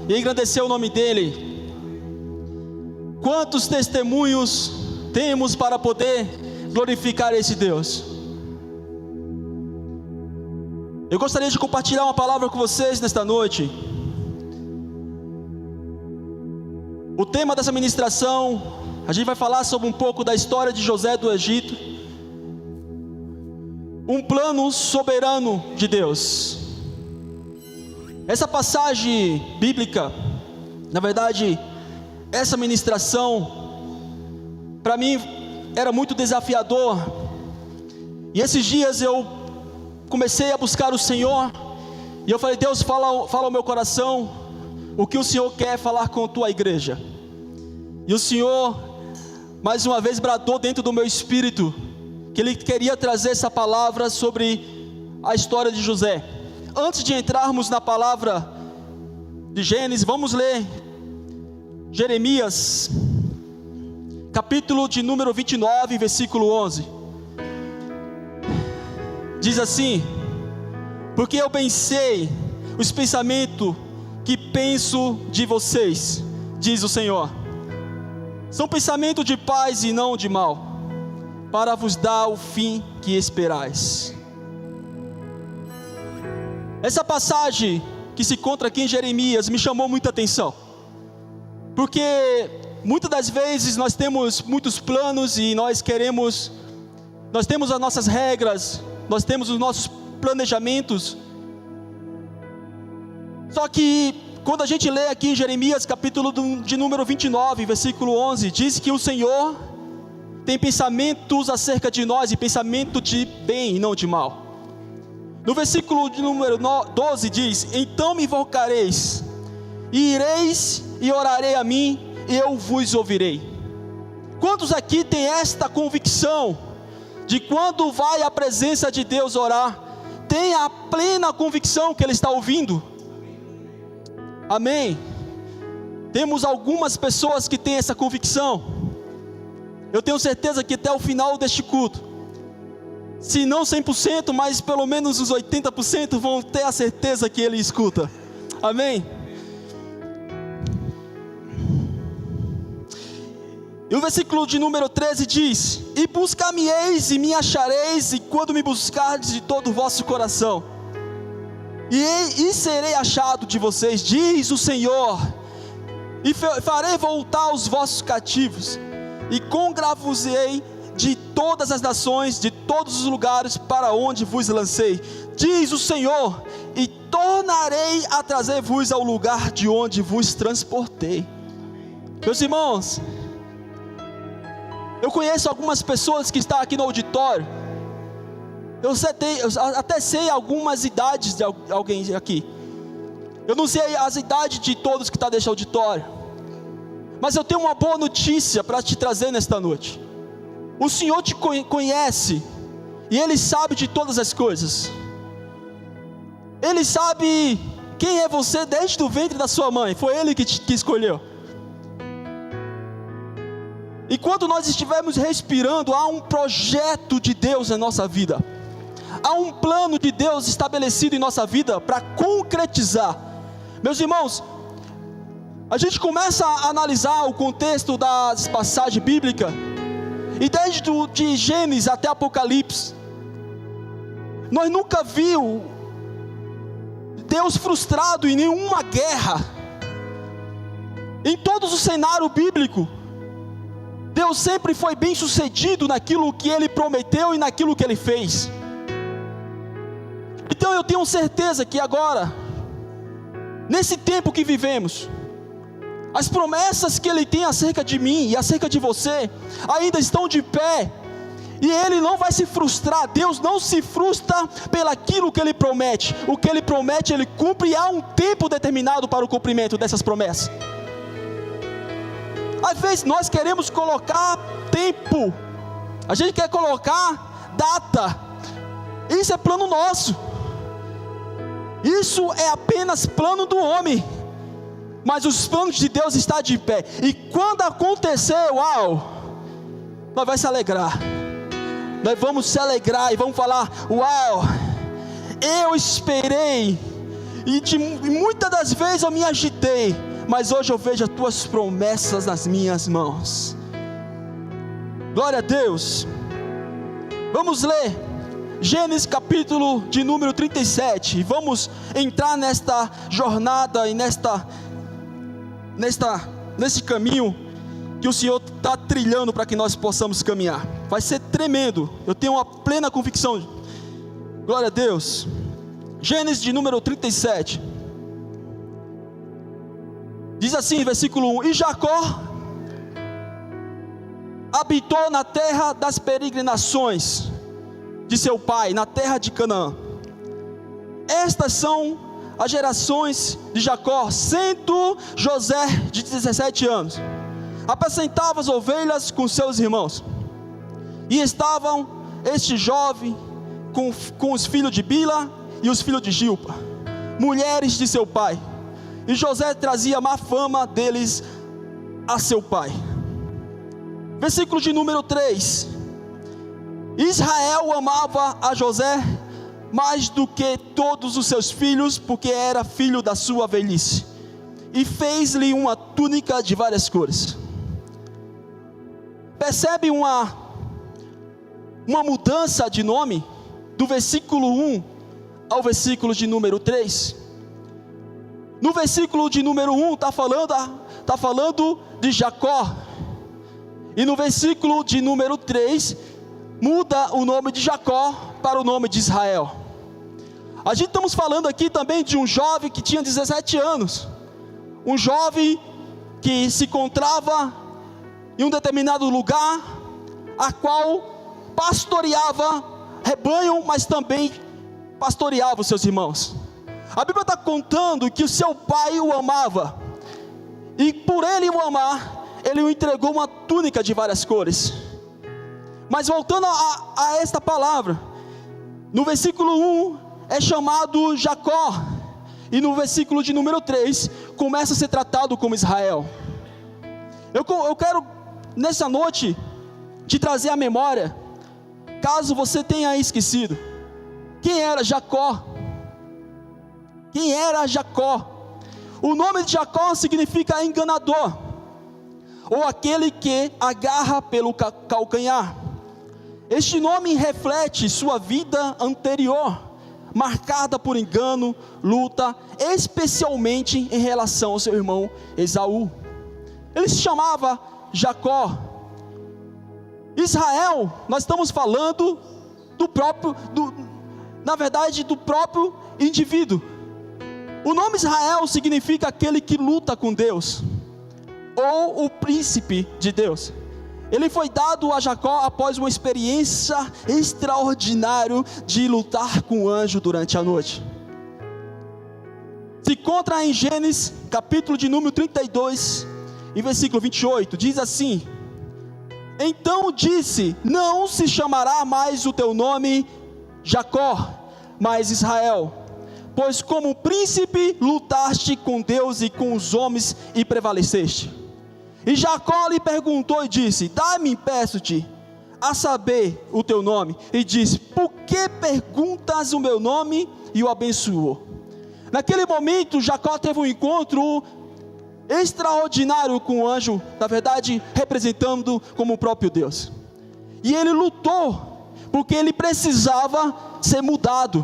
e engrandecer o nome dEle. Quantos testemunhos temos para poder glorificar esse Deus? Eu gostaria de compartilhar uma palavra com vocês nesta noite. O tema dessa ministração, a gente vai falar sobre um pouco da história de José do Egito, um plano soberano de Deus. Essa passagem bíblica, na verdade, essa ministração, para mim, era muito desafiador. E esses dias eu comecei a buscar o Senhor, e eu falei: Deus, fala ao meu coração o que o Senhor quer falar com a tua igreja. E o Senhor, mais uma vez, bradou dentro do meu espírito que Ele queria trazer essa palavra sobre a história de José. Antes de entrarmos na palavra de Gênesis, vamos ler Jeremias, capítulo de número 29, versículo 11. Diz assim: porque eu bem sei os pensamentos que penso de vocês, diz o Senhor, são pensamentos de paz e não de mal, para vos dar o fim que esperais. Essa passagem que se encontra aqui em Jeremias me chamou muita atenção, porque muitas das vezes nós temos muitos planos e nós temos as nossas regras, nós temos os nossos planejamentos. Só que quando a gente lê aqui em Jeremias, capítulo de número 29, versículo 11, diz que o Senhor tem pensamentos acerca de nós, e pensamento de bem e não de mal. No versículo de número 12 diz: então me invocareis, e ireis e orarei a mim, e eu vos ouvirei. Quantos aqui têm esta convicção, de quando vai à presença de Deus orar, tem a plena convicção que Ele está ouvindo? Amém? Temos algumas pessoas que têm essa convicção. Eu tenho certeza que até o final deste culto, se não 100%, mas pelo menos os 80% vão ter a certeza que Ele escuta. Amém? E o versículo de número 13 diz: e buscar-me-eis e me achareis, e quando me buscardes de todo o vosso coração, e serei achado de vocês, diz o Senhor, e farei voltar os vossos cativos, e congravos-ei de todas as nações, de todos os lugares para onde vos lancei, diz o Senhor, e tornarei a trazer-vos ao lugar de onde vos transportei. Meus irmãos, eu conheço algumas pessoas que estão aqui no auditório. Eu até sei algumas idades de alguém aqui. Eu não sei as idades de todos que estão neste auditório, mas eu tenho uma boa notícia para te trazer nesta noite. O Senhor te conhece, e Ele sabe de todas as coisas. Ele sabe quem é você desde o ventre da sua mãe. Foi Ele que escolheu. E quando nós estivermos respirando, há um projeto de Deus na nossa vida. Há um plano de Deus estabelecido em nossa vida para concretizar. Meus irmãos, a gente começa a analisar o contexto das passagens bíblicas, e desde de Gênesis até Apocalipse, nós nunca vimos Deus frustrado em nenhuma guerra. Em todos os cenários bíblicos, Deus sempre foi bem sucedido naquilo que Ele prometeu e naquilo que Ele fez. Então eu tenho certeza que agora, nesse tempo que vivemos, as promessas que Ele tem acerca de mim e acerca de você, ainda estão de pé, e Ele não vai se frustrar. Deus não se frustra pelaquilo que Ele promete. O que Ele promete, Ele cumpre, e há um tempo determinado para o cumprimento dessas promessas. Às vezes nós queremos colocar tempo, a gente quer colocar data. Isso é plano nosso, isso é apenas plano do homem, mas os planos de Deus estão de pé. E quando acontecer, uau, nós vamos se alegrar, nós vamos se alegrar e vamos falar: uau, eu esperei e muitas das vezes eu me agitei, mas hoje eu vejo as tuas promessas nas minhas mãos. Glória a Deus. Vamos ler Gênesis capítulo de número 37, e vamos entrar nesta jornada e nesse caminho que o Senhor está trilhando para que nós possamos caminhar. Vai ser tremendo, eu tenho uma plena convicção. Glória a Deus. Gênesis de número 37, diz assim, versículo 1: E Jacó habitou na terra das peregrinações de seu pai, na terra de Canaã. Estas são as gerações de Jacó, sendo José de 17 anos. Apacentava as ovelhas com seus irmãos, e estavam este jovem com os filhos de Bila e os filhos de Gilpa, mulheres de seu pai. E José trazia má fama deles a seu pai. Versículo de número 3: Israel amava a José mais do que todos os seus filhos, porque era filho da sua velhice, e fez-lhe uma túnica de várias cores. Percebe uma mudança de nome do versículo 1 ao versículo de número 3. No versículo de número 1 está falando de Jacó, e no versículo de número 3 muda o nome de Jacó para o nome de Israel. A gente estamos falando aqui também de um jovem que tinha 17 anos, um jovem que se encontrava em um determinado lugar, a qual pastoreava rebanho, mas também pastoreava os seus irmãos. A Bíblia está contando que o seu pai o amava, e por ele o amar, ele o entregou uma túnica de várias cores. Mas voltando a esta palavra, no versículo 1 é chamado Jacó, e no versículo de número 3 começa a ser tratado como Israel. Eu quero nessa noite te trazer à memória, caso você tenha esquecido, quem era Jacó. Quem era Jacó? O nome de Jacó significa enganador, ou aquele que agarra pelo calcanhar. Este nome reflete sua vida anterior, marcada por engano, luta, especialmente em relação ao seu irmão Esaú. Ele se chamava Jacó. Israel, nós estamos falando do próprio indivíduo. O nome Israel significa aquele que luta com Deus, ou o príncipe de Deus. Ele foi dado a Jacó após uma experiência extraordinária de lutar com o anjo durante a noite. Se encontra em Gênesis, capítulo de número 32, e versículo 28, diz assim: Então disse: Não se chamará mais o teu nome Jacó, mas Israel, pois como príncipe lutaste com Deus e com os homens e prevaleceste. E Jacó lhe perguntou e disse: Dá-me, peço-te, a saber o teu nome. E disse: Por que perguntas o meu nome? E o abençoou. Naquele momento Jacó teve um encontro extraordinário com o anjo, na verdade representando como o próprio Deus. E ele lutou, porque ele precisava ser mudado.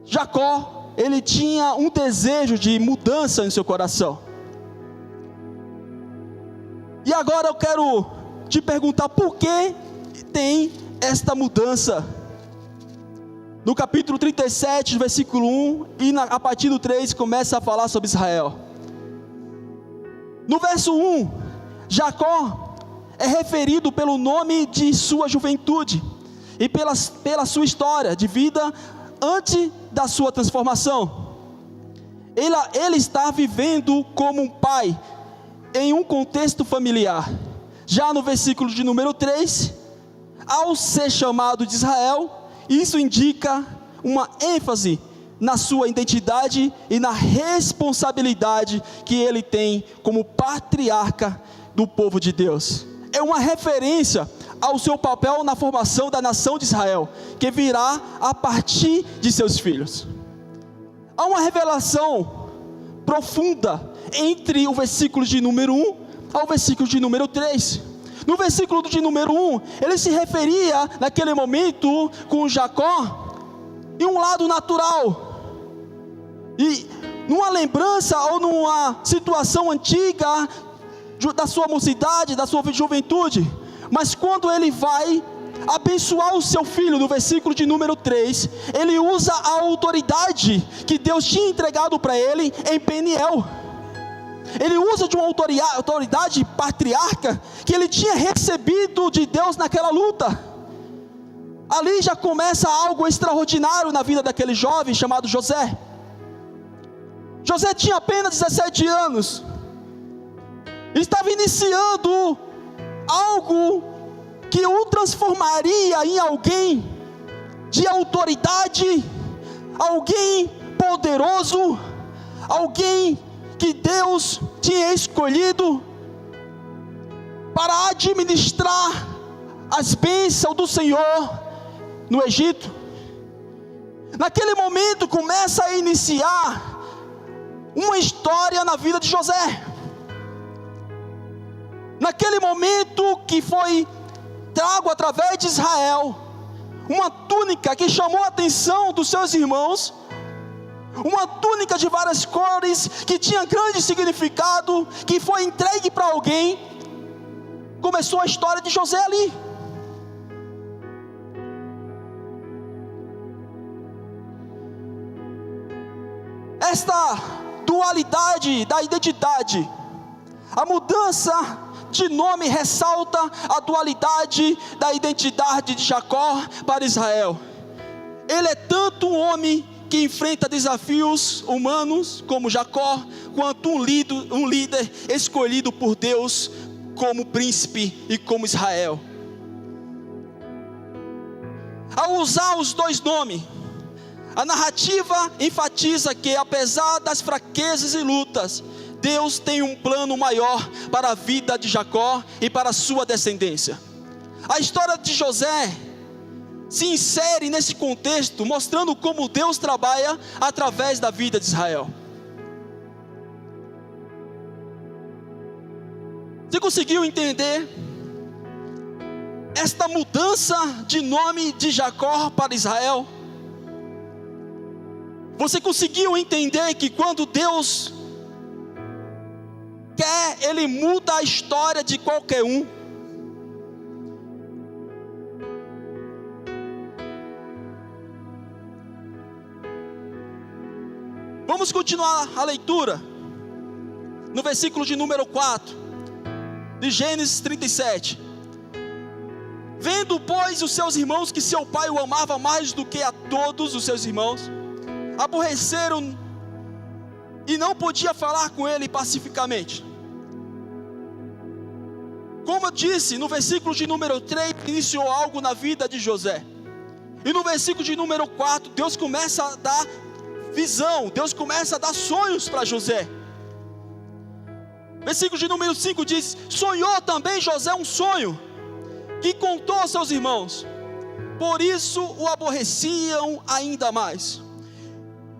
Jacó, ele tinha um desejo de mudança em seu coração. E agora eu quero te perguntar, por que tem esta mudança? No capítulo 37, versículo 1, e a partir do 3 começa a falar sobre Israel. No verso 1, Jacó é referido pelo nome de sua juventude, e pela sua história de vida antes da sua transformação. Ele está vivendo como um pai, em um contexto familiar. Já no versículo de número 3, ao ser chamado de Israel, isso indica uma ênfase na sua identidade e na responsabilidade que ele tem como patriarca do povo de Deus. É uma referência ao seu papel na formação da nação de Israel, que virá a partir de seus filhos. há uma revelação profunda entre o versículo de número 1 ao versículo de número 3. No versículo de número 1, ele se referia naquele momento com Jacó em um lado natural, e numa lembrança ou numa situação antiga da sua mocidade, da sua juventude. Mas quando ele vai abençoar o seu filho, no versículo de número 3, ele usa a autoridade que Deus tinha entregado para ele em Peniel. Ele usa de uma autoridade patriarca que ele tinha recebido de Deus naquela luta. Ali já começa algo extraordinário na vida daquele jovem chamado José. José tinha apenas 17 anos, estava iniciando algo que o transformaria em alguém de autoridade, alguém poderoso, alguém que Deus tinha escolhido para administrar as bênçãos do Senhor no Egito. Naquele momento começa a iniciar uma história na vida de José. Naquele momento que foi trago através de Israel uma túnica que chamou a atenção dos seus irmãos, uma túnica de várias cores que tinha grande significado, que foi entregue para alguém. Começou a história de José ali. Esta dualidade da identidade, a mudança de nome ressalta a dualidade da identidade de Jacó para Israel. Ele é tanto um homem que enfrenta desafios humanos como Jacó, quanto um líder escolhido por Deus como príncipe e como Israel. Ao usar os dois nomes, a narrativa enfatiza que, apesar das fraquezas e lutas, Deus tem um plano maior para a vida de Jacó e para a sua descendência. A história de José se insere nesse contexto, mostrando como Deus trabalha através da vida de Israel. Você conseguiu entender esta mudança de nome de Jacó para Israel? Você conseguiu entender que quando Deus quer, Ele muda a história de qualquer um? Vamos continuar a leitura no versículo de número 4 de Gênesis 37. Vendo, pois, os seus irmãos que seu pai o amava mais do que a todos os seus irmãos, aborreceram e não podia falar com ele pacificamente. Como eu disse, no versículo de número 3 iniciou algo na vida de José, e no versículo de número 4 Deus começa a dar visão, Deus começa a dar sonhos para José. Versículo de número 5 diz: sonhou também José um sonho, que contou aos seus irmãos, por isso o aborreciam ainda mais.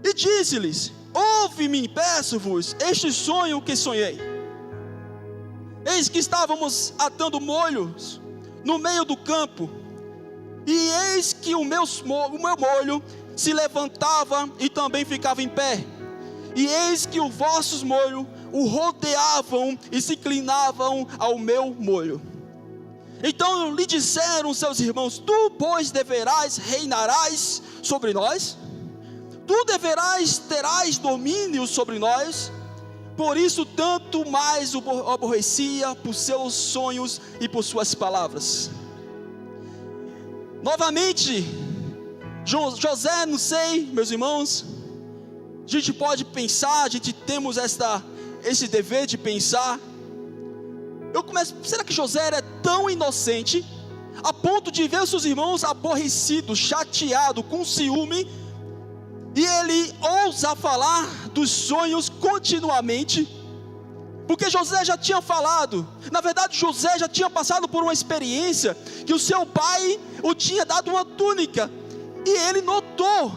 E disse-lhes: ouve-me, peço-vos, este sonho que sonhei. Eis que estávamos atando molhos no meio do campo, e eis que o meu molho se levantava e também ficava em pé, e eis que os vossos molhos o rodeavam e se inclinavam ao meu molho. Então lhe disseram seus irmãos: tu, pois, reinarás sobre nós? Tu terás domínio sobre nós? Por isso tanto mais o aborrecia por seus sonhos e por suas palavras. Novamente, José, não sei, meus irmãos, a gente pode pensar, a gente temos esse dever de pensar. Será que José era tão inocente a ponto de ver seus irmãos aborrecidos, chateados, com ciúme, e ele ousa falar dos sonhos continuamente? Porque José já tinha falado, na verdade José já tinha passado por uma experiência, que o seu pai o tinha dado uma túnica, e ele notou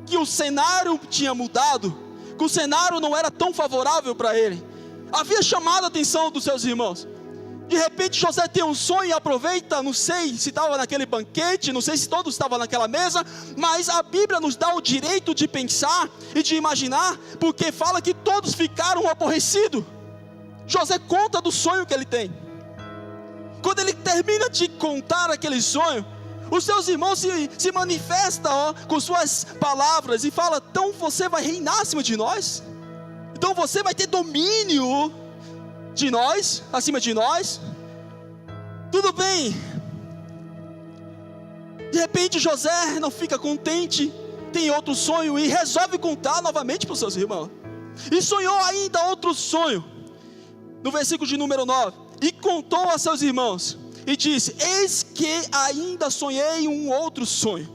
que que o cenário tinha mudado, que o cenário não era tão favorável para ele, havia chamado a atenção dos seus irmãos. De repente José tem um sonho e aproveita, não sei se estava naquele banquete, não sei se todos estavam naquela mesa, mas a Bíblia nos dá o direito de pensar e de imaginar, porque fala que todos ficaram aborrecidos. José conta do sonho que ele tem. Quando ele termina de contar aquele sonho, os seus irmãos se manifestam com suas palavras e falam: então você vai reinar acima de nós? Então você vai ter domínio de nós, acima de nós? Tudo bem. De repente José não fica contente, tem outro sonho e resolve contar novamente para os seus irmãos. E sonhou ainda outro sonho, no versículo de número 9: e contou a seus irmãos, e disse: eis que ainda sonhei um outro sonho,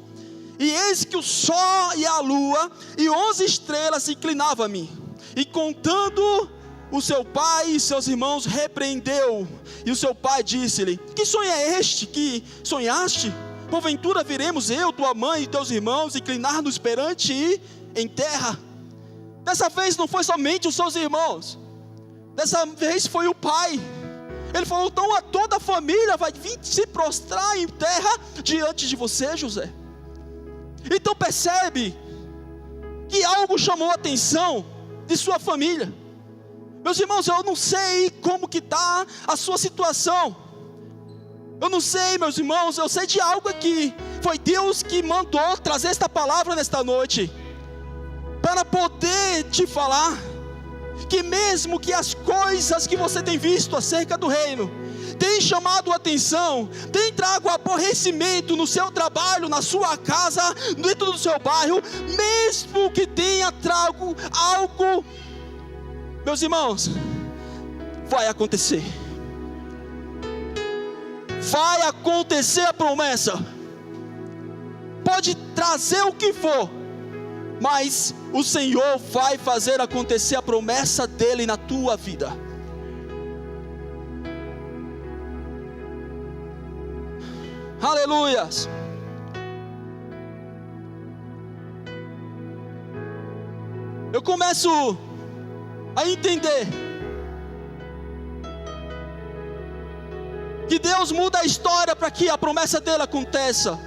e eis que o sol e a lua e 11 estrelas se inclinavam a mim. E contando o seu pai e seus irmãos, repreendeu. E o seu pai disse-lhe: que sonho é este que sonhaste? Porventura viremos eu, tua mãe e teus irmãos inclinar-nos perante ti em terra? Dessa vez não foi somente os seus irmãos, dessa vez foi o pai. Ele falou: então a toda a família vai vir se prostrar em terra diante de você, José. Então percebe que algo chamou a atenção de sua família. Meus irmãos, eu não sei como que está a sua situação. Eu não sei, meus irmãos, eu sei de algo aqui. Foi Deus que mandou trazer esta palavra nesta noite, para poder te falar que mesmo que as coisas que você tem visto acerca do reino tem chamado a atenção, tem trago aborrecimento no seu trabalho, na sua casa, dentro do seu bairro, mesmo que tenha trago algo, meus irmãos, vai acontecer. Vai acontecer a promessa. Pode trazer o que for, mas o Senhor vai fazer acontecer a promessa dele na tua vida. Aleluias. Eu começo a entender que Deus muda a história para que a promessa dele aconteça.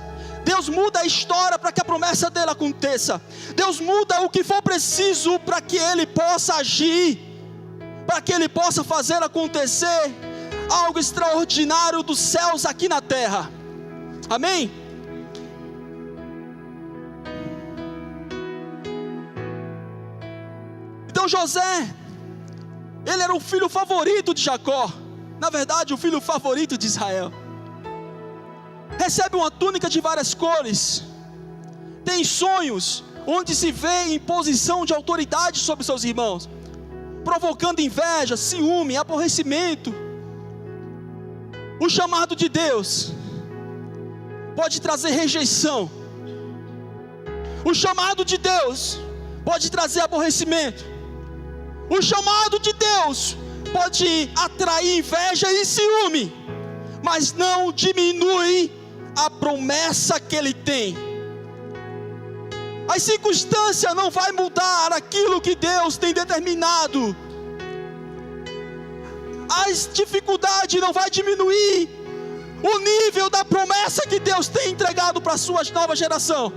Deus muda a história para que a promessa dele aconteça. Deus muda o que for preciso para que ele possa agir, para que ele possa fazer acontecer algo extraordinário dos céus aqui na terra. Amém? Então José, ele era o filho favorito de Jacó, na verdade o filho favorito de Israel. Recebe uma túnica de várias cores, tem sonhos onde se vê em posição de autoridade sobre seus irmãos, provocando inveja, ciúme, aborrecimento. O chamado de Deus pode trazer rejeição. O chamado de Deus pode trazer aborrecimento. O chamado de Deus pode atrair inveja e ciúme, mas não diminui a promessa que ele tem. As circunstâncias não vai mudar aquilo que Deus tem determinado. As dificuldades não vai diminuir o nível da promessa que Deus tem entregado para a sua nova geração.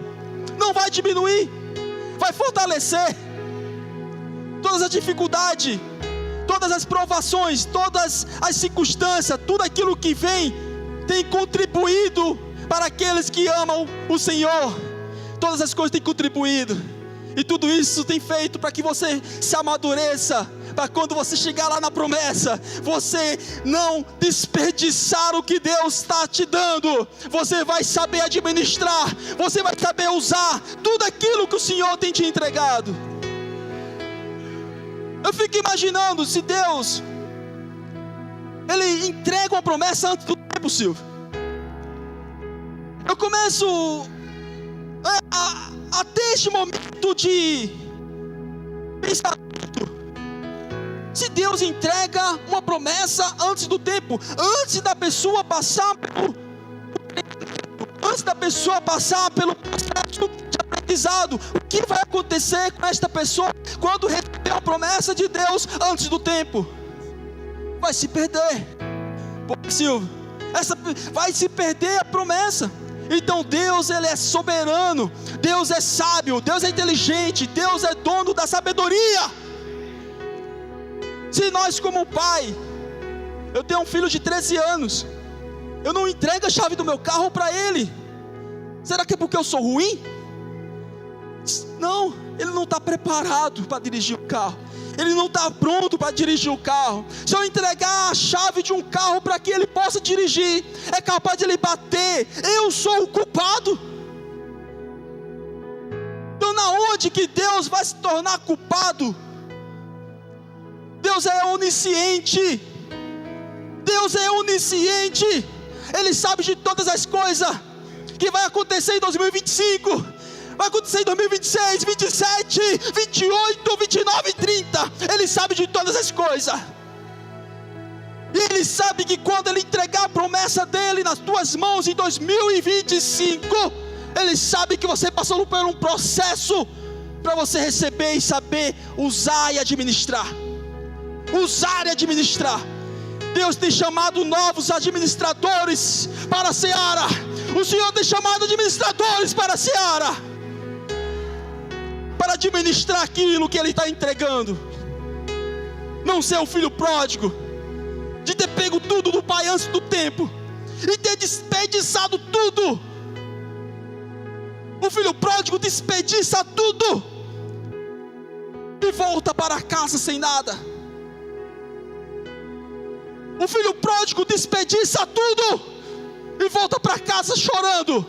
Não vai diminuir, vai fortalecer. Todas as dificuldades, todas as provações, todas as circunstâncias, tudo aquilo que vem, tem contribuído para aqueles que amam o Senhor. Todas as coisas têm contribuído, e tudo isso tem feito para que você se amadureça, para quando você chegar lá na promessa, você não desperdiçar o que Deus está te dando. Você vai saber administrar, você vai saber usar tudo aquilo que o Senhor tem te entregado. Eu fico imaginando se Deus, Ele entrega uma promessa antes do tempo, Silvio. Eu começo a ter este momento de pensamento. Se Deus entrega uma promessa antes do tempo, antes da pessoa passar pelo processo de aprendizado, profetizado. O que vai acontecer com esta pessoa quando receber a promessa de Deus antes do tempo? Vai se perder. Pô, Silvio, vai se perder a promessa. Então Deus, Ele é soberano, Deus é sábio, Deus é inteligente, Deus é dono da sabedoria. Se nós como pai, eu tenho um filho de 13 anos, eu não entrego a chave do meu carro para ele, será que é porque eu sou ruim? Não, ele não está preparado para dirigir o carro, ele não está pronto para dirigir o carro. Se eu entregar a chave de um carro para que ele possa dirigir, é capaz de ele bater, eu sou o culpado. Então na onde que Deus vai se tornar culpado? Deus é onisciente, Deus é onisciente, Ele sabe de todas as coisas que vai acontecer em 2025, vai acontecer em 2026, 27, 28, 29 e 30, Ele sabe de todas as coisas, e Ele sabe que quando Ele entregar a promessa dEle nas tuas mãos em 2025, Ele sabe que você passou por um processo, para você receber e saber usar e administrar. Usar e administrar. Deus tem chamado novos administradores para a seara. O Senhor tem chamado administradores para a seara, para administrar aquilo que Ele está entregando. Não ser o filho pródigo, de ter pego tudo do pai antes do tempo e ter desperdiçado tudo. O filho pródigo desperdiça tudo e volta para casa sem nada. O filho pródigo desperdiça tudo e volta para casa chorando.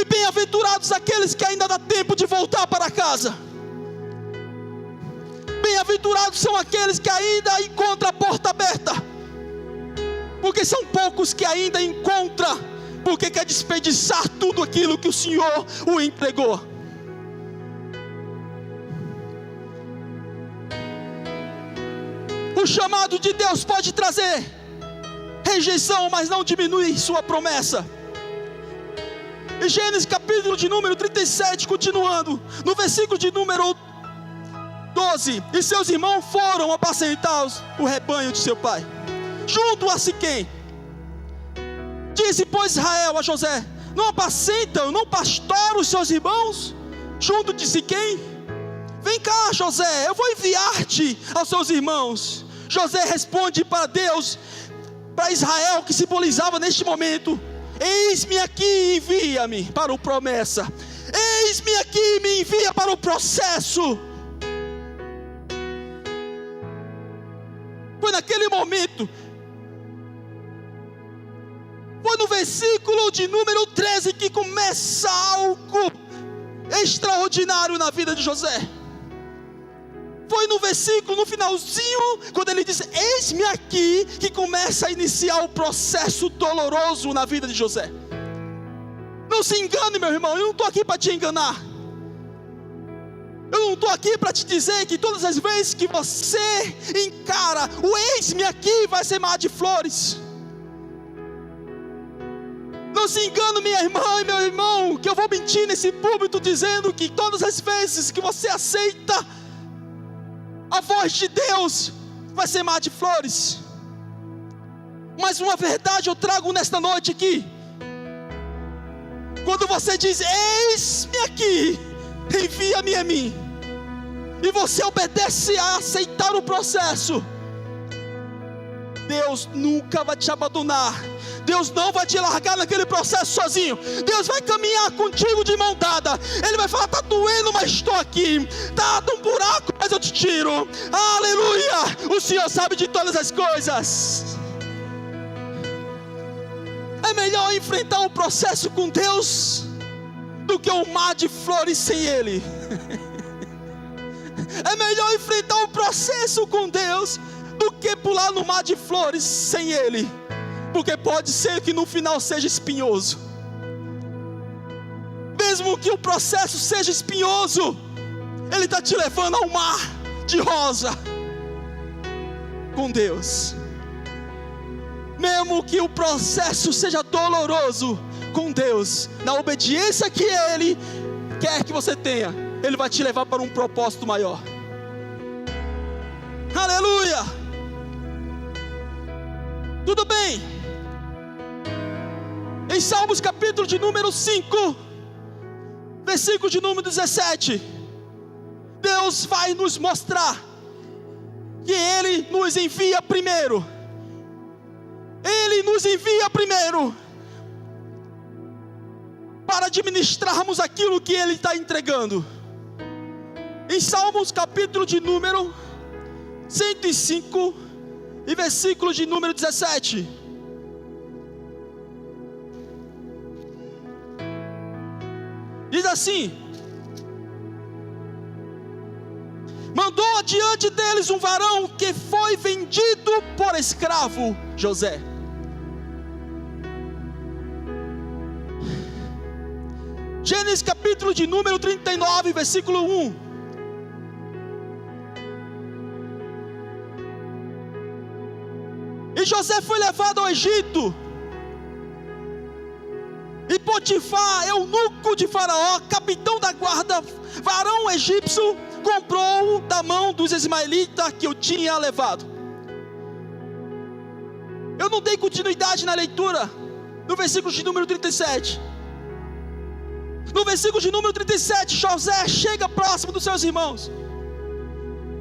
E bem-aventurados aqueles que ainda dá tempo de voltar para casa. Bem-aventurados são aqueles que ainda encontram a porta aberta, porque são poucos que ainda encontram, porque quer desperdiçar tudo aquilo que o Senhor o entregou. O chamado de Deus pode trazer rejeição, mas não diminui sua promessa. Em Gênesis capítulo de número 37, continuando, no versículo de número 12: e seus irmãos foram apacentar o rebanho de seu pai, junto a Siquém. Disse, pois, Israel a José: não apacentam, não pastoram os seus irmãos junto de Siquém? Vem cá, José, eu vou enviar-te aos seus irmãos. José responde para Deus, para Israel, que simbolizava neste momento: eis-me aqui, envia-me para o promessa. Eis-me aqui, me envia para o processo. Foi naquele momento, foi no versículo de número 13 que começa algo extraordinário na vida de José. Foi no versículo, no finalzinho, quando ele diz: eis-me aqui, que começa a iniciar o processo doloroso na vida de José. Não se engane, meu irmão, eu não estou aqui para te enganar. Eu não estou aqui para te dizer que todas as vezes que você encara o eis-me aqui, vai ser mar de flores. Não se engane, minha irmã e meu irmão, que eu vou mentir nesse púlpito dizendo que todas as vezes que você aceita a voz de Deus, vai ser mar de flores. Mas uma verdade eu trago nesta noite aqui: quando você diz eis-me aqui, envia-me a mim, e você obedece a aceitar o processo, Deus nunca vai te abandonar. Deus não vai te largar naquele processo sozinho. Deus vai caminhar contigo de mão dada. Ele vai falar: está doendo, mas estou aqui. Está um buraco, mas eu te tiro. Aleluia! O Senhor sabe de todas as coisas. É melhor enfrentar um processo com Deus do que um mar de flores sem Ele. É melhor enfrentar um processo com Deus do que pular no mar de flores sem Ele, porque pode ser que no final seja espinhoso. Mesmo que o processo seja espinhoso, Ele está te levando ao mar de rosa com Deus. Mesmo que o processo seja doloroso, com Deus, na obediência que Ele quer que você tenha, Ele vai te levar para um propósito maior. Aleluia! Tudo bem. Em Salmos capítulo de número 5, versículo de número 17, Deus vai nos mostrar que Ele nos envia primeiro. Ele nos envia primeiro para administrarmos aquilo que Ele está entregando. Em Salmos capítulo de número 105 e versículo de número 17, diz assim: mandou adiante deles um varão que foi vendido por escravo, José. Gênesis capítulo de número 39, versículo 1. E José foi levado ao Egito, e Potifar, eunuco de Faraó, capitão da guarda, varão egípcio, comprou-o da mão dos ismaelitas que o tinha levado. Eu não dei continuidade na leitura no versículo de número 37. No versículo de número 37, José chega próximo dos seus irmãos,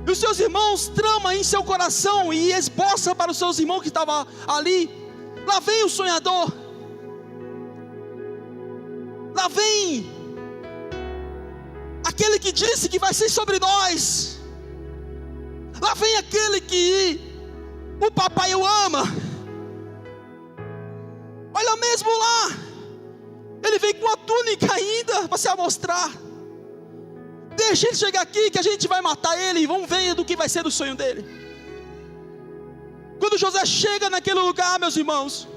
e os seus irmãos tramam em seu coração e esboça para os seus irmãos que estavam ali: lá vem o sonhador, lá vem aquele que disse que vai ser sobre nós, lá vem aquele que o papai o ama. Olha mesmo lá, ele vem com a túnica ainda para se amostrar. Deixa ele chegar aqui que a gente vai matar ele e vamos ver do que vai ser do sonho dele. Quando José chega naquele lugar, meus irmãos,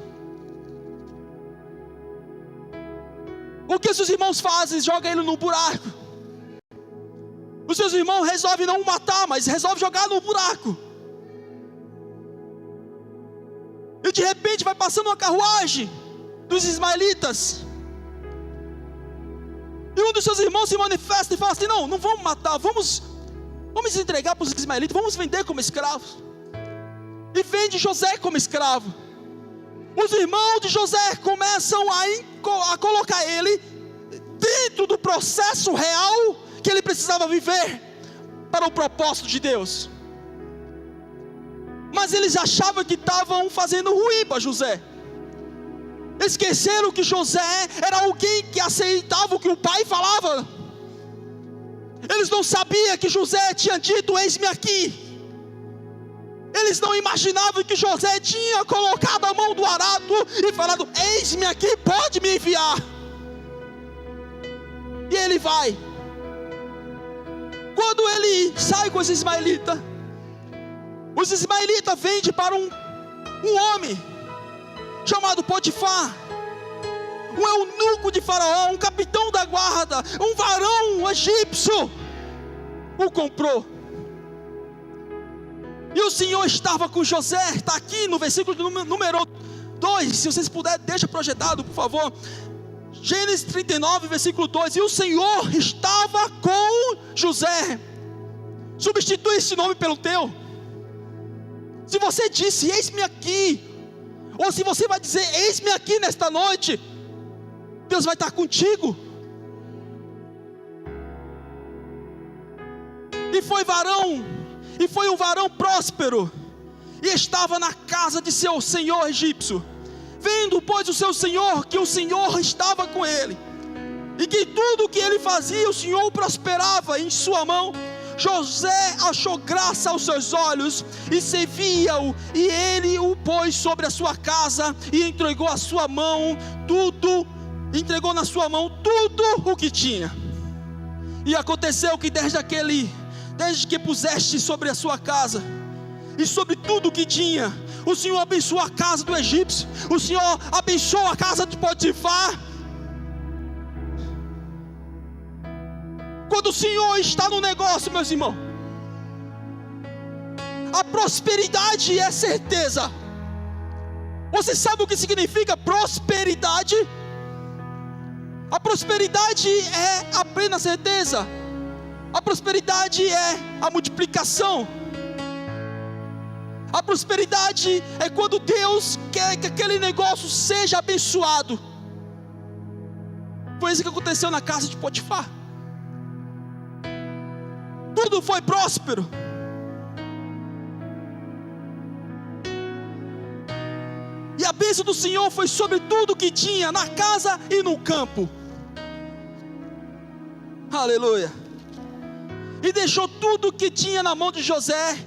o que seus irmãos fazem? Jogam ele no buraco. Os seus irmãos resolvem não matar, mas resolvem jogar no buraco. E de repente vai passando uma carruagem dos ismaelitas, e um dos seus irmãos se manifesta e fala assim: não vamos matar, vamos entregar para os ismaelitas, vamos vender como escravos. E vende José como escravo. Os irmãos de José começam a colocar ele dentro do processo real que ele precisava viver para o propósito de Deus. Mas eles achavam que estavam fazendo ruim para José. Esqueceram que José era alguém que aceitava o que o pai falava. Eles não sabiam que José tinha dito: eis-me aqui. Eles não imaginavam que José tinha colocado a mão do arado e falado: eis-me aqui, pode me enviar. E ele vai. Quando ele sai com os ismaelitas vendem para um homem chamado Potifar, um eunuco de Faraó, um capitão da guarda, um varão egípcio, o comprou. E o Senhor estava com José. Está aqui no versículo número 2, se vocês puderem, deixa projetado, por favor. Gênesis 39, versículo 2. E o Senhor estava com José. Substitui esse nome pelo teu. Se você disse: eis-me aqui, ou se você vai dizer: eis-me aqui nesta noite, Deus vai estar contigo. E foi um varão próspero, e estava na casa de seu senhor egípcio. Vendo, pois, o seu senhor que o Senhor estava com ele, e que tudo o que ele fazia, o Senhor prosperava em sua mão, José achou graça aos seus olhos, e servia-o, e ele o pôs sobre a sua casa, e entregou na sua mão tudo o que tinha. E aconteceu que desde que puseste sobre a sua casa, e sobre tudo o que tinha, o Senhor abençoou a casa do egípcio, o Senhor abençoou a casa de Potifar. Quando o Senhor está no negócio, meus irmãos, a prosperidade é certeza. Você sabe o que significa prosperidade? A prosperidade é a plena certeza. A prosperidade é a multiplicação. A prosperidade é quando Deus quer que aquele negócio seja abençoado. Foi isso que aconteceu na casa de Potifar. Tudo foi próspero. E a bênção do Senhor foi sobre tudo que tinha na casa e no campo. Aleluia. E deixou tudo que tinha na mão de José,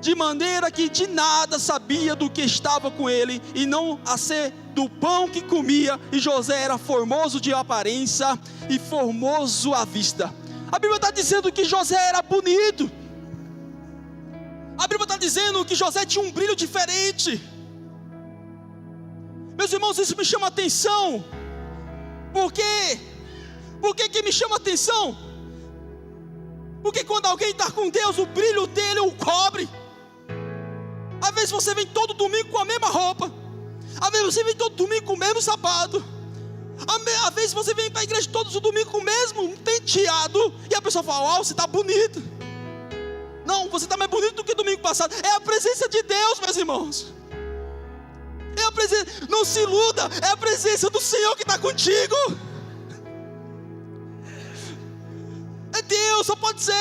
de maneira que de nada sabia do que estava com ele, e não a ser do pão que comia. E José era formoso de aparência e formoso à vista. A Bíblia está dizendo que José era bonito. A Bíblia está dizendo que José tinha um brilho diferente. Meus irmãos, isso me chama a atenção. Por quê? Por que me chama a atenção? Porque quando alguém está com Deus, o brilho dele o cobre. Às vezes você vem todo domingo com a mesma roupa. Às vezes você vem todo domingo com o mesmo sapato. Às vezes você vem para a igreja todos os domingos com o mesmo penteado. E a pessoa fala: uau, você está bonito. Não, você está mais bonito do que domingo passado. É a presença de Deus, meus irmãos. É a presença, não se iluda, é a presença do Senhor que está contigo. É Deus, só pode ser.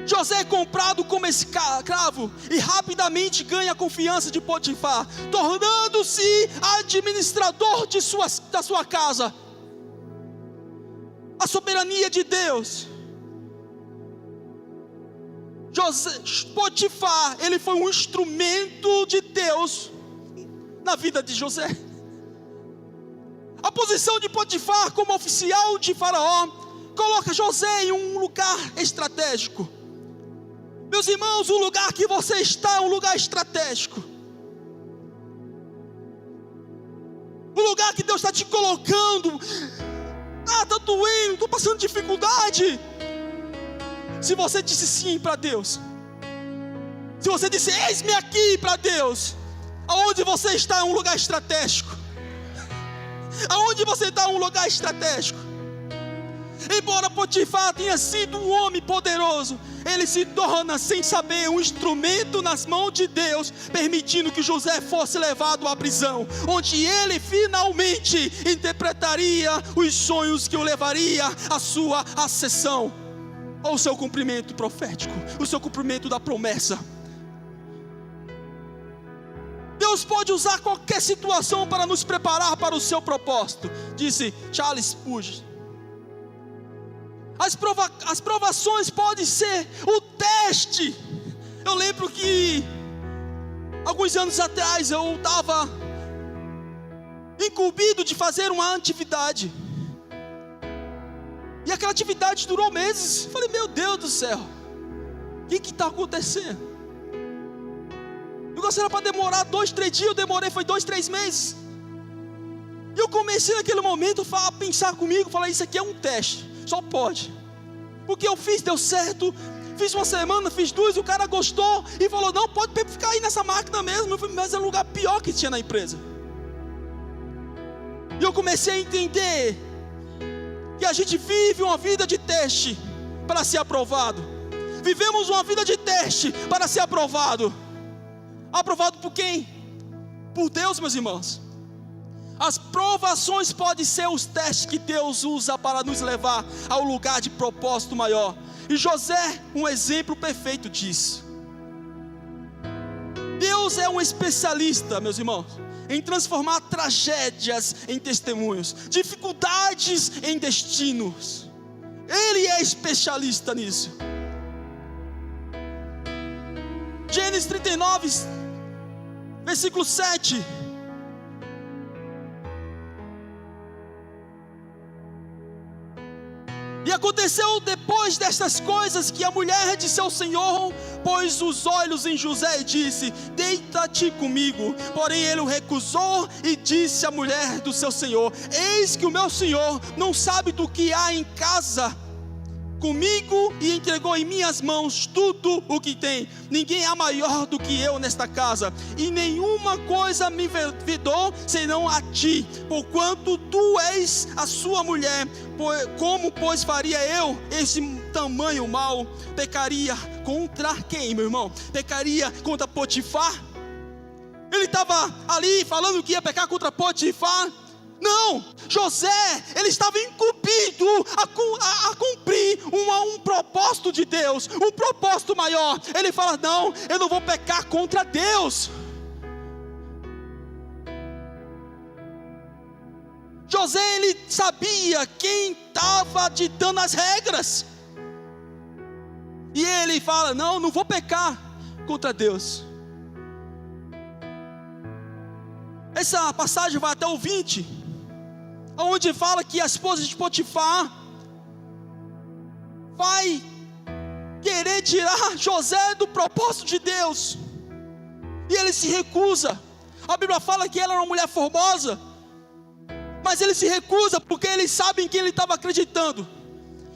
José é comprado como escravo e rapidamente ganha a confiança de Potifar, tornando-se administrador da sua casa. A soberania de Deus. Potifar, ele foi um instrumento de Deus na vida de José. A posição de Potifar como oficial de Faraó coloca José em um lugar estratégico. Meus irmãos, o lugar que você está é um lugar estratégico. O lugar que Deus está te colocando. Está doendo, estou passando dificuldade. Se você disse sim para Deus, se você disse eis-me aqui para Deus, aonde você está é um lugar estratégico. Aonde você está é um lugar estratégico. Embora Potifar tenha sido um homem poderoso, ele se torna, sem saber, um instrumento nas mãos de Deus, permitindo que José fosse levado à prisão, onde ele finalmente interpretaria os sonhos que o levaria à sua ascensão, ao seu cumprimento profético, o seu cumprimento da promessa. Deus pode usar qualquer situação para nos preparar para o seu propósito, disse Charles Spurgeon. As provações podem ser o teste. Eu lembro que alguns anos atrás eu estava incumbido de fazer uma atividade, e aquela atividade durou meses. Eu falei: meu Deus do céu, o que está acontecendo? O negócio era para demorar 2, 3 dias, eu demorei, foi 2, 3 meses. E eu comecei naquele momento a pensar comigo, falar: isso aqui é um teste, só pode. Porque eu fiz, deu certo, fiz uma semana, fiz 2, o cara gostou e falou: não, pode ficar aí nessa máquina mesmo. Eu falei: mas é o lugar pior que tinha na empresa. E eu comecei a entender que a gente vive uma vida de teste para ser aprovado. Vivemos uma vida de teste para ser aprovado. Aprovado por quem? Por Deus, meus irmãos. As provações podem ser os testes que Deus usa para nos levar ao lugar de propósito maior. E José, um exemplo perfeito disso. Deus é um especialista, meus irmãos, em transformar tragédias em testemunhos, dificuldades em destinos. Ele é especialista nisso. Gênesis 39, versículo 7. E aconteceu depois destas coisas que a mulher de seu senhor pôs os olhos em José e disse: deita-te comigo. Porém ele o recusou e disse à mulher do seu senhor: eis que o meu senhor não sabe do que há em casa, comigo e entregou em minhas mãos tudo o que tem. Ninguém é maior do que eu nesta casa, e nenhuma coisa me vedou senão a ti, porquanto tu és a sua mulher. Como pois faria eu esse tamanho mal? Pecaria contra quem, meu irmão? Pecaria contra Potifar? Ele estava ali falando que ia pecar contra Potifar? Não, José, ele estava incumbido a cumprir um propósito de Deus, um propósito maior. Ele fala: não, eu não vou pecar contra Deus. José, ele sabia quem estava ditando as regras, e ele fala: não vou pecar contra Deus. Essa passagem vai até o 20, onde fala que a esposa de Potifar vai querer tirar José do propósito de Deus, e ele se recusa. A Bíblia fala que ela era uma mulher formosa, mas ele se recusa porque ele sabe em quem ele estava acreditando.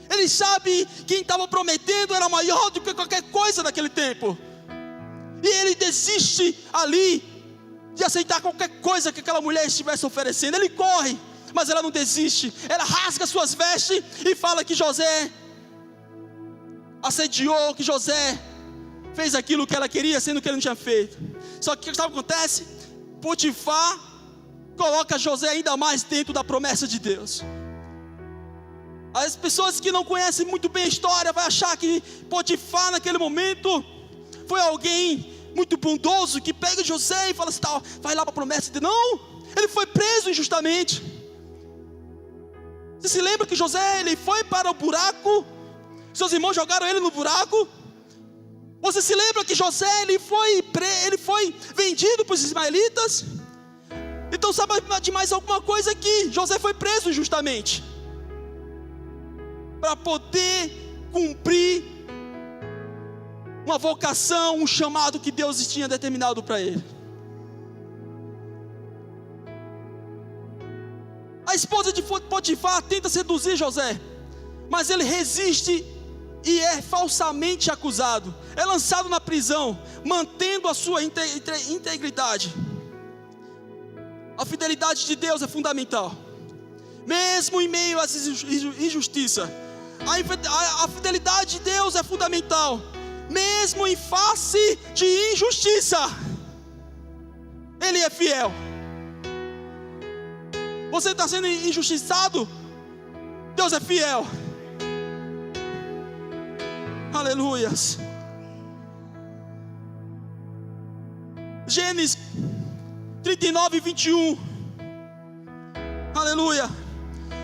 Ele sabe que quem estava prometendo era maior do que qualquer coisa naquele tempo, e ele desiste ali de aceitar qualquer coisa que aquela mulher estivesse oferecendo. Ele corre, mas ela não desiste. Ela rasga suas vestes e fala que José assediou, que José fez aquilo que ela queria, sendo que ele não tinha feito. Só que o que acontece? Potifar coloca José ainda mais dentro da promessa de Deus. As pessoas que não conhecem muito bem a história vão achar que Potifar naquele momento foi alguém muito bondoso, que pega José e fala assim: tá, vai lá para a promessa de Deus. Não, ele foi preso injustamente. Você se lembra que José, ele foi para o buraco, seus irmãos jogaram ele no buraco? Você se lembra que José, ele foi vendido para os ismaelitas? Então sabe de mais alguma coisa aqui? José foi preso injustamente, para poder cumprir uma vocação, um chamado que Deus tinha determinado para ele. A esposa de Potifar tenta seduzir José, mas ele resiste e é falsamente acusado. É lançado na prisão, mantendo a sua integridade. A fidelidade de Deus é fundamental, mesmo em meio às injustiças. A fidelidade de Deus é fundamental, mesmo em face de injustiça. Ele é fiel. Você está sendo injustiçado? Deus é fiel. Aleluias. Gênesis 39, 21. Aleluia.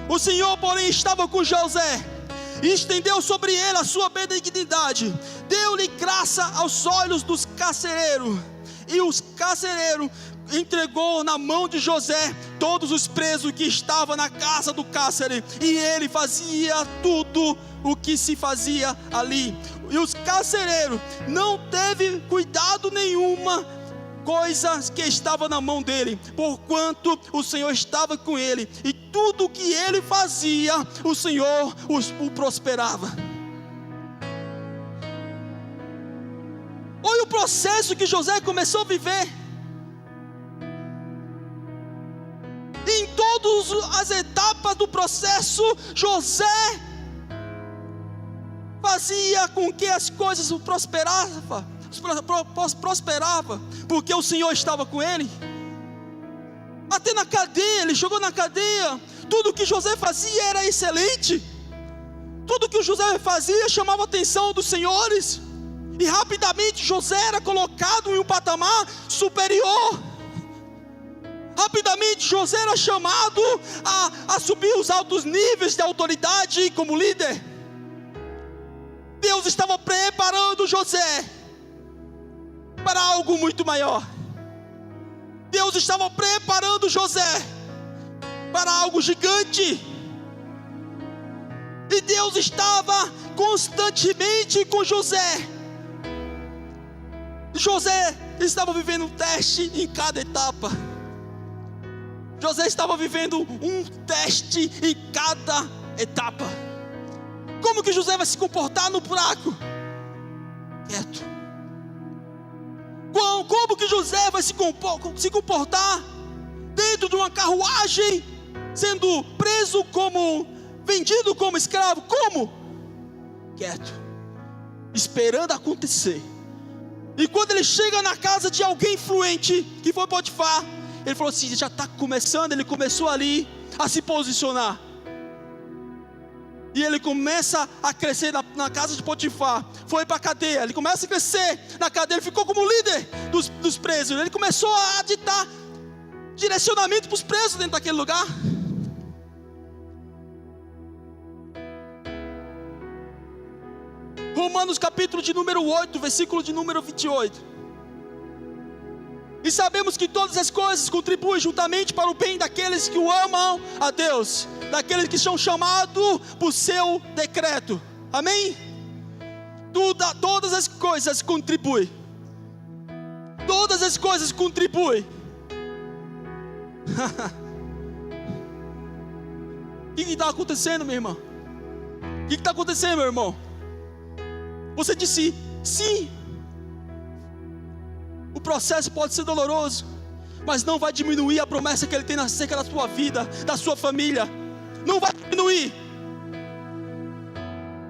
O Senhor, porém, estava com José e estendeu sobre ele a sua benignidade, deu-lhe graça aos olhos dos carcereiros, e os carcereiros entregou na mão de José todos os presos que estavam na casa do cárcere, e ele fazia tudo o que se fazia ali. E os carcereiros não teve cuidado nenhuma coisa que estava na mão dele, porquanto o Senhor estava com ele, e tudo o que ele fazia, o Senhor o prosperava. Olha o processo que José começou a viver. Em todas as etapas do processo, José fazia com que as coisas prosperavam, porque o Senhor estava com ele. Até na cadeia, ele chegou na cadeia, tudo que José fazia era excelente, tudo que José fazia chamava a atenção dos senhores, e rapidamente José era colocado em um patamar superior. Rapidamente José era chamado a subir os altos níveis de autoridade como líder. Deus estava preparando José para algo muito maior. Deus estava preparando José para algo gigante. E Deus estava constantemente com José. José estava vivendo um teste em cada etapa. José estava vivendo um teste em cada etapa. Como que José vai se comportar no buraco? Quieto. Como que José vai se comportar dentro de uma carruagem, sendo preso vendido como escravo? Como? Quieto, esperando acontecer. E quando ele chega na casa de alguém influente, que foi Potifar, ele falou assim, já está começando. Ele começou ali a se posicionar, e ele começa a crescer na casa de Potifar. Foi para a cadeia, ele começa a crescer na cadeia. Ele ficou como líder dos presos. Ele começou a ditar direcionamento para os presos dentro daquele lugar. Romanos capítulo de número 8, versículo de número 28. E sabemos que todas as coisas contribuem juntamente para o bem daqueles que o amam a Deus, daqueles que são chamados por seu decreto. Amém? Todas as coisas contribuem. Todas as coisas contribuem. O que está acontecendo, minha irmã? O que está acontecendo, meu irmão? Você disse sim. O processo pode ser doloroso, mas não vai diminuir a promessa que Ele tem acerca da sua vida, da sua família. Não vai diminuir.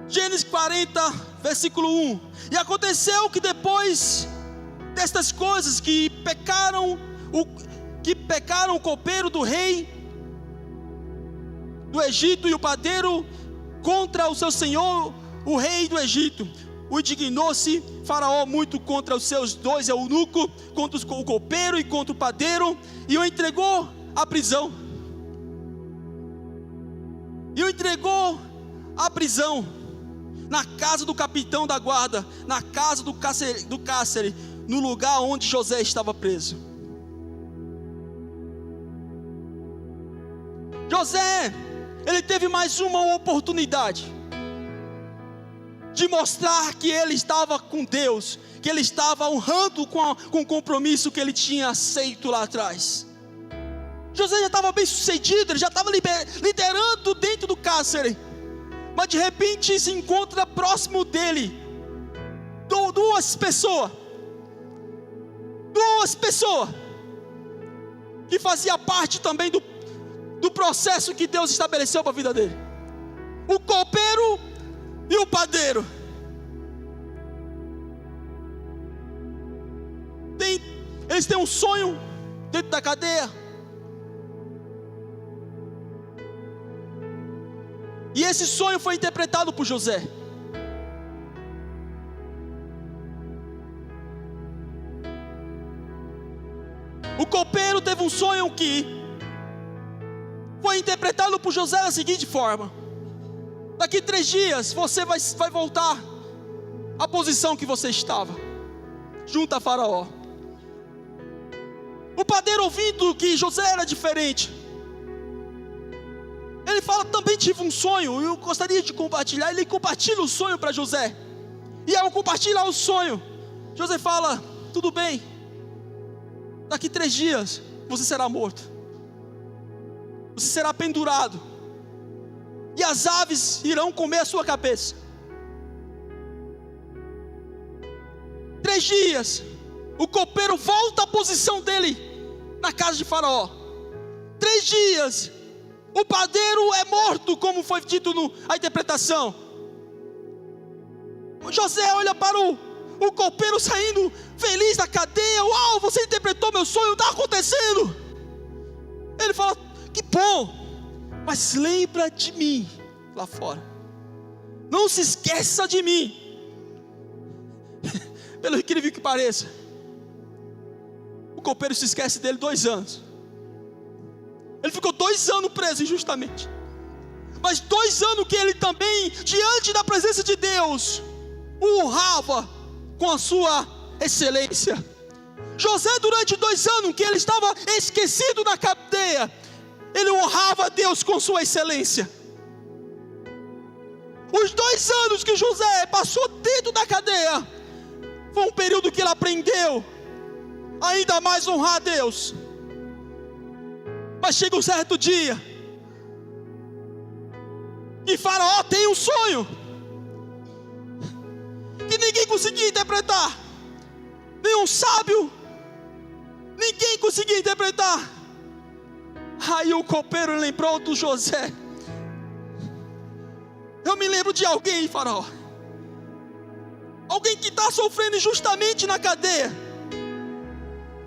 Gênesis 40, versículo 1. E aconteceu que depois destas coisas que pecaram o copeiro do rei do Egito e o padeiro contra o seu senhor, o rei do Egito. Indignou-se Faraó muito contra os seus dois eunucos, contra o copeiro e contra o padeiro, e o entregou à prisão. Na casa do capitão da guarda, na casa do cárcere, no lugar onde José estava preso. José, ele teve mais uma oportunidade de mostrar que ele estava com Deus, que ele estava honrando com o compromisso que ele tinha aceito lá atrás. José já estava bem sucedido, ele já estava liderando dentro do cárcere, mas de repente se encontra próximo dele duas pessoas que faziam parte também do processo que Deus estabeleceu para a vida dele: o copeiro e o padeiro. Eles têm um sonho dentro da cadeia, e esse sonho foi interpretado por José. O copeiro teve um sonho que foi interpretado por José da seguinte forma: daqui 3 dias você vai voltar à posição que você estava, junto a Faraó. O padeiro, ouvindo que José era diferente, ele fala: também tive um sonho, eu gostaria de compartilhar. Ele compartilha o sonho para José, e ao compartilhar o sonho, José fala: tudo bem, daqui 3 dias você será morto, você será pendurado, e as aves irão comer a sua cabeça. 3 dias, o copeiro volta à posição dele na casa de Faraó. 3 dias, o padeiro é morto, como foi dito na interpretação. José olha para o copeiro saindo feliz da cadeia. Uau, você interpretou meu sonho, está acontecendo. Ele fala: que bom, mas lembra de mim lá fora, não se esqueça de mim. Pelo incrível que pareça, o copeiro se esquece dele 2 anos. Ele ficou 2 anos preso injustamente, mas 2 anos que ele também, diante da presença de Deus, o honrava com a sua excelência. José, durante 2 anos que ele estava esquecido na cadeia, ele honrava a Deus com sua excelência. Os 2 anos que José passou dentro da cadeia, foi um período que ele aprendeu ainda mais honrar a Deus. Mas chega um certo dia, e Faraó tem um sonho, ninguém conseguia interpretar. Nenhum sábio, ninguém conseguia interpretar. Aí o copeiro lembrou do José. Eu me lembro de alguém, Faraó, alguém que está sofrendo injustamente na cadeia,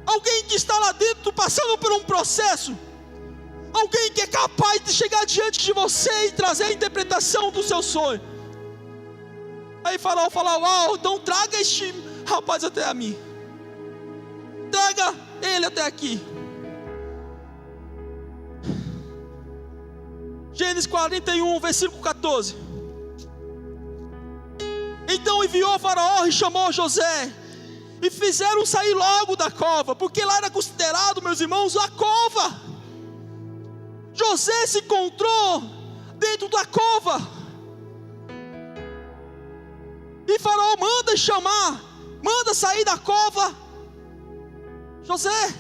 alguém que está lá dentro passando por um processo, alguém que é capaz de chegar diante de você e trazer a interpretação do seu sonho. Aí Faraó fala: uau, então traga este rapaz até a mim, traga ele até aqui. Gênesis 41, versículo 14. Então enviou Faraó e chamou José, e fizeram sair logo da cova, porque lá era considerado, meus irmãos, a cova. José se encontrou dentro da cova, e Faraó manda chamar, manda sair da cova José.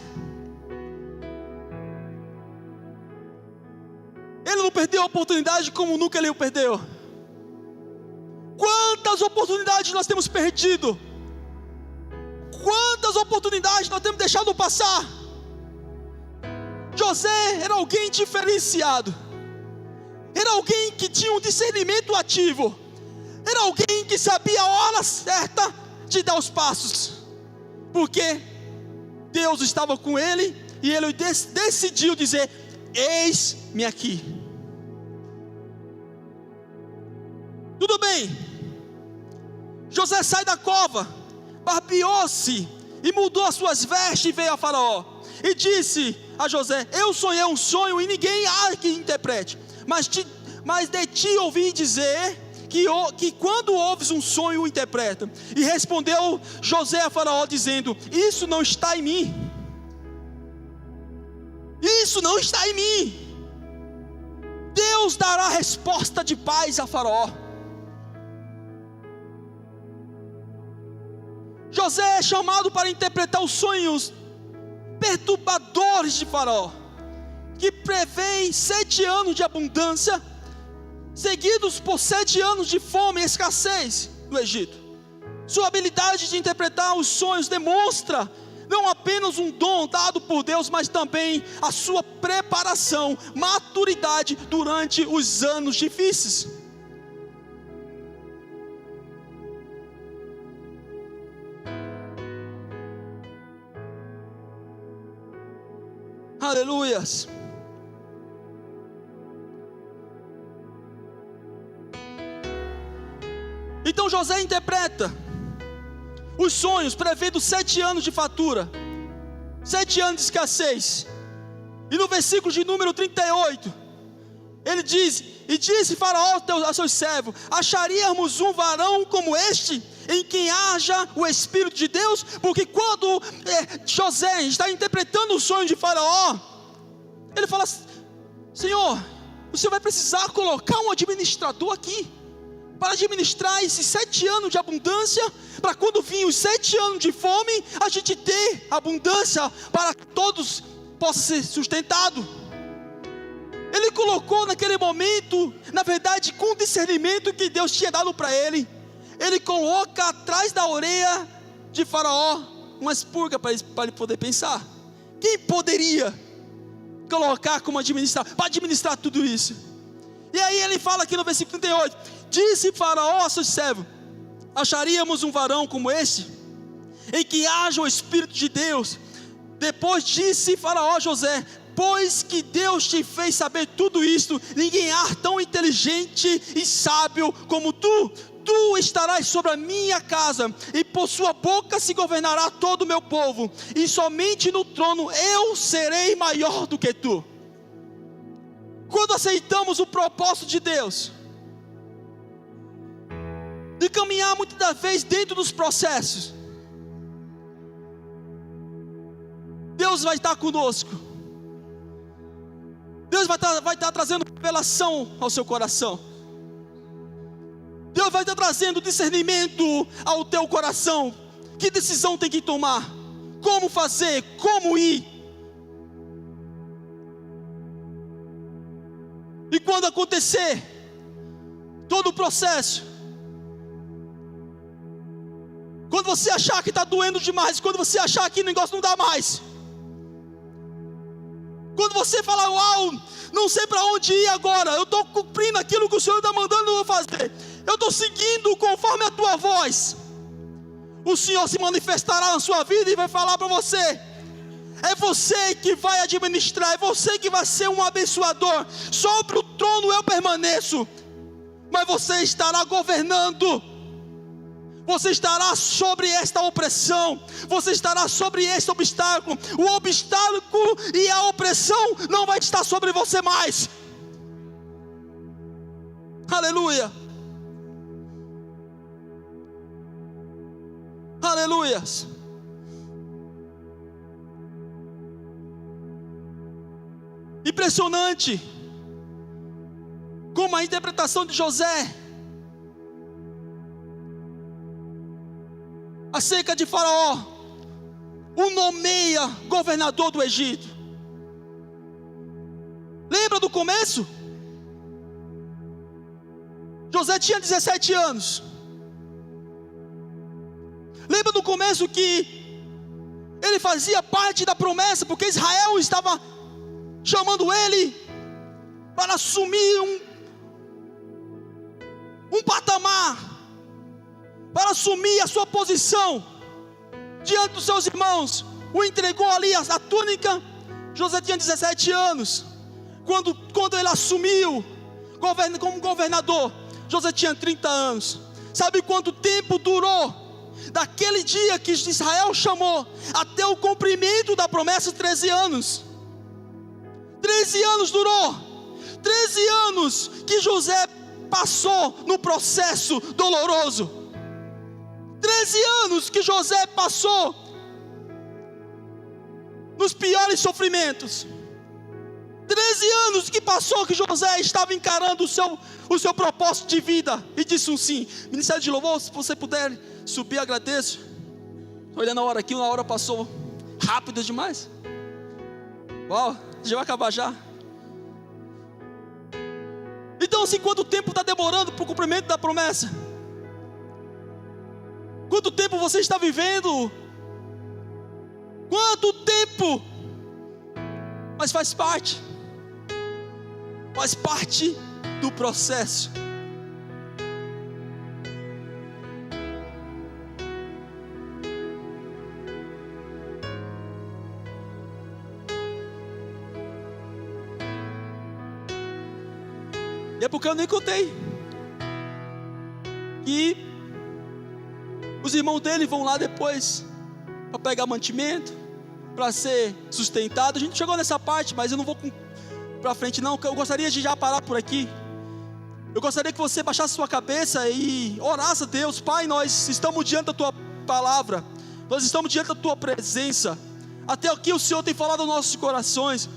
Ele não perdeu a oportunidade como nunca ele o perdeu. Quantas oportunidades nós temos perdido? Quantas oportunidades nós temos deixado passar? José era alguém diferenciado, era alguém que tinha um discernimento ativo, era alguém que sabia a hora certa de dar os passos, porque Deus estava com ele, e ele decidiu dizer: eis-me aqui. Tudo bem, José sai da cova, barbeou-se e mudou as suas vestes, e veio a Faraó e disse a José: eu sonhei um sonho e ninguém há que interprete, mas de ti ouvi dizer que quando ouves um sonho o interpreta. E respondeu José a Faraó dizendo: isso não está em mim, isso não está em mim. Deus dará resposta de paz a Faraó. José é chamado para interpretar os sonhos perturbadores de Faraó, que prevêem 7 anos de abundância, seguidos por 7 anos de fome e escassez no Egito. Sua habilidade de interpretar os sonhos demonstra não apenas um dom dado por Deus, mas também a sua preparação, maturidade durante os anos difíceis. Aleluias. Então José interpreta os sonhos, prevendo 7 anos de fartura, 7 anos de escassez. E no versículo de número 38, ele diz: e disse Faraó a seus servos: acharíamos um varão como este, em quem haja o Espírito de Deus? Porque quando José está interpretando o sonho de Faraó, ele fala: Senhor, o Senhor vai precisar colocar um administrador aqui, para administrar esses 7 anos de abundância, para quando vir os 7 anos de fome, a gente ter abundância, para que todos possam ser sustentados. Ele colocou naquele momento, na verdade, com o discernimento que Deus tinha dado para ele, ele coloca atrás da orelha de Faraó uma expurga para ele poder pensar. Quem poderia colocar como administrador, para administrar tudo isso? E aí ele fala aqui no versículo 38, disse Faraó a seus servos: acharíamos um varão como este, em que haja o Espírito de Deus? Depois disse Faraó a José: pois que Deus te fez saber tudo isto, ninguém há tão inteligente e sábio como tu. Tu estarás sobre a minha casa, e por sua boca se governará todo o meu povo, e somente no trono eu serei maior do que tu. Quando aceitamos o propósito de Deus, de caminhar muitas das vezes dentro dos processos, Deus vai estar conosco. Deus vai estar trazendo revelação ao seu coração. Deus vai estar trazendo discernimento ao teu coração. Que decisão tem que tomar? Como fazer? Como ir? E quando acontecer todo o processo, Quando você achar que está doendo demais, quando você achar que o negócio não dá mais, quando você falar, uau, não sei para onde ir agora, eu estou cumprindo aquilo que o Senhor está mandando eu fazer, eu estou seguindo conforme a tua voz, o Senhor se manifestará na sua vida e vai falar para você. É você que vai administrar, é você que vai ser um abençoador. Sobre o trono eu permaneço, mas você estará governando. Você estará sobre esta opressão, você estará sobre este obstáculo. O obstáculo e a opressão não vai estar sobre você mais. Aleluia. Aleluias. Impressionante como a interpretação de José acerca de Faraó o nomeia governador do Egito. Lembra do começo? José tinha 17 anos. Lembra do começo que ele fazia parte da promessa, porque Israel estava chamando ele para assumir um patamar, para assumir a sua posição diante dos seus irmãos. O entregou ali a túnica. José tinha 17 anos. Quando ele assumiu como governador, José tinha 30 anos. Sabe quanto tempo durou? Daquele dia que Israel chamou até o cumprimento da promessa, 13 anos. 13 anos durou. 13 anos que José passou no processo doloroso. 13 anos que José passou nos piores sofrimentos. 13 anos que passou que José estava encarando o seu propósito de vida. E disse um sim. Ministério de louvor, se você puder subir, agradeço. Olhando a hora aqui, uma hora passou rápido demais. Uau, já vai acabar já. Então assim, quanto tempo está demorando para o cumprimento da promessa? Quanto tempo você está vivendo? Quanto tempo? Mas faz parte do processo. E é porque eu nem contei que os irmãos dele vão lá depois para pegar mantimento, para ser sustentado. A gente chegou nessa parte, mas eu não vou para frente não. Eu gostaria de já parar por aqui. Eu gostaria que você baixasse sua cabeça e orasse a Deus. Pai, nós estamos diante da tua palavra, nós estamos diante da tua presença. Até aqui o Senhor tem falado aos nossos corações.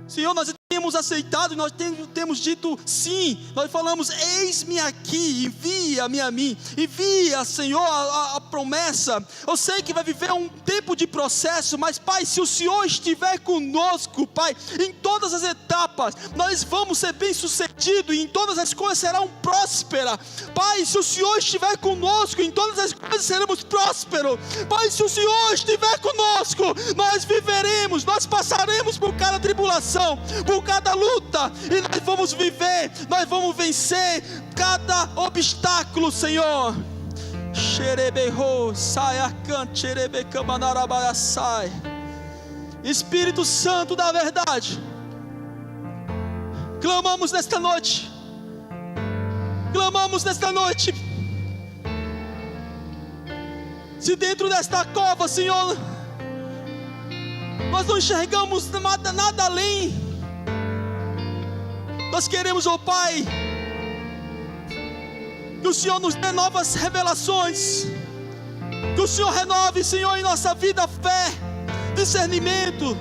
Senhor, nós temos aceitado, nós temos dito sim. Nós falamos, eis-me aqui, envia-me a mim. Envia, Senhor, a promessa. Eu sei que vai viver um tempo de processo, mas Pai, se o Senhor estiver conosco, Pai, em todas as etapas, nós vamos ser bem-sucedidos, e em todas as coisas serão prósperas. Pai, se o Senhor estiver conosco, em todas as coisas seremos prósperos. Pai, se o Senhor estiver conosco, nós viveremos, nós passaremos por cada tribulação, por cada luta, e nós vamos viver, nós vamos vencer cada obstáculo, Senhor. Espírito Santo da verdade, clamamos nesta noite, se dentro desta cova, Senhor, nós não enxergamos nada além. Nós queremos, ó Pai, que o Senhor nos dê novas revelações, que o Senhor renove, Senhor, em nossa vida fé, discernimento.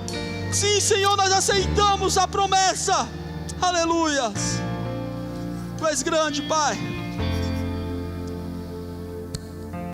Sim, Senhor, nós aceitamos a promessa. Aleluia. Tu és grande, Pai.